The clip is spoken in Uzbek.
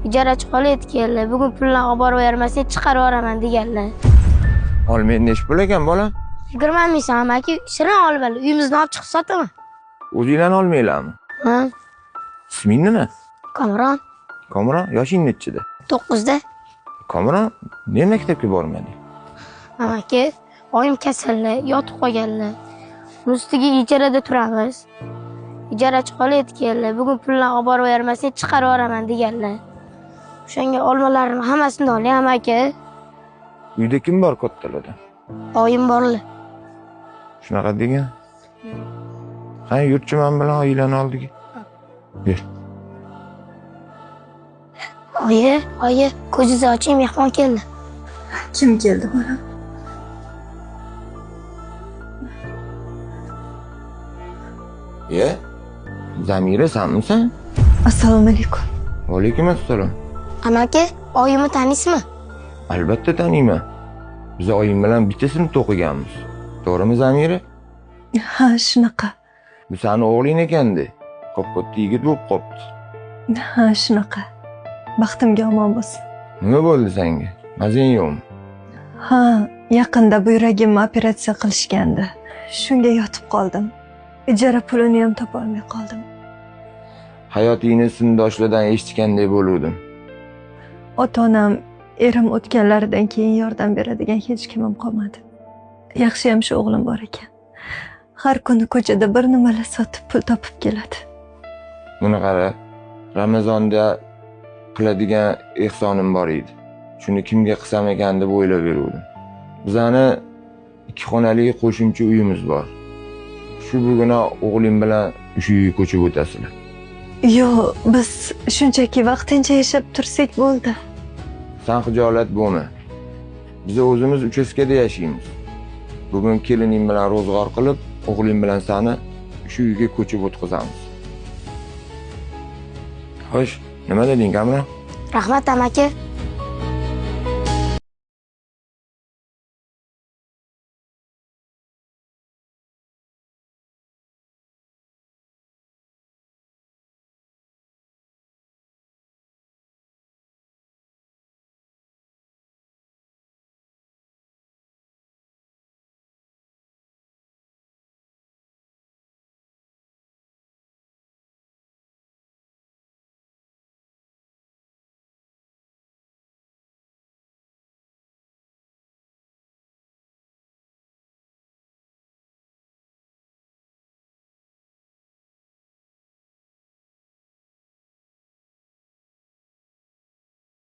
Ijarachi qo'li yetganlar. Bugun pullarni olib borib bermasak chiqarib yuboraman deganlar. Olmaydi nechi pul ekan bola? 20 ming so'm amaki, shirin olib olib, uyimizni olib chiqib sotaman. O'zinglarni olmaylarmi? Ha, Isming nima? Kamron, Komron, yoshing nechida? 9da. Komron, nega maktabga bormading? Amaki, oyim kasallar, yotib qolganlar. Ustiga ijarada turamiz. Ijarachi qo'li yetganlar. Bugun pullarni olib borib bermasak chiqarib yuboraman deganlar. O'shanga olmalarimni hammasini oling amaki. Uyda kim bor kattalarda? Oyim borlar. Shunaqa degan. Qani yurtchi men bilan oilani oldiga. Ber. Oyi, ko'zingizni oching, mehmon keldi. Kim keldi bolam? Ye? Zamira sanmisan? Assalomu alaykum. Va alaykum assalom. Amaki, oyimni taniysizmi? Albatta taniyman. Biz oyim bilan bitta sinfda o'qiganmiz. To'g'rimi Zamira? Ha, shunaqa. Bu sani o'g'ling ekandi. Qop-katta yigit bo'lib qopti. Ha, shunaqa. Baxtimga omon bo'lsin. Nima bo'ldi senga? Mazang yo'qmi? Ha, yaqinda buyragimni operatsiya qilishgandi. Shunga yotib qoldim. Ijara pulini ham topa olmay qoldim. Hayotingni sindoshlardan eshitganday bo'luvdim. Ota-onam, erim o'tganlaridan keyin yordam beradigan hech kimim qolmadi. Yaxshiyam shu o'g'lim bor ekan. Har kuni ko'chada bir nimalar sotib pul topib keladi. Buni qara. Ramazonda qiladigan ehsonim bor edi. Shuni kimga qilsam ekan deb o'ylab yuruvdim. Bizani 2 xonali qo'shimcha uyimiz bor. Shu bugun o'g'lim bilan o'sha uyga ko'chib o'tasizlar. Yo'q, biz shunchaki vaqtincha yashab tursak bo'ldi. Sen xijolat bo'lma. Biz o'zimiz uchastkada yashaymiz. Bugun kelining bilan ro'zg'or qilib, o'g'lim bilan seni shu uyga ko'chib o'tkazamiz. Xo'sh, nima deding, Kamron? Rahmat amaki.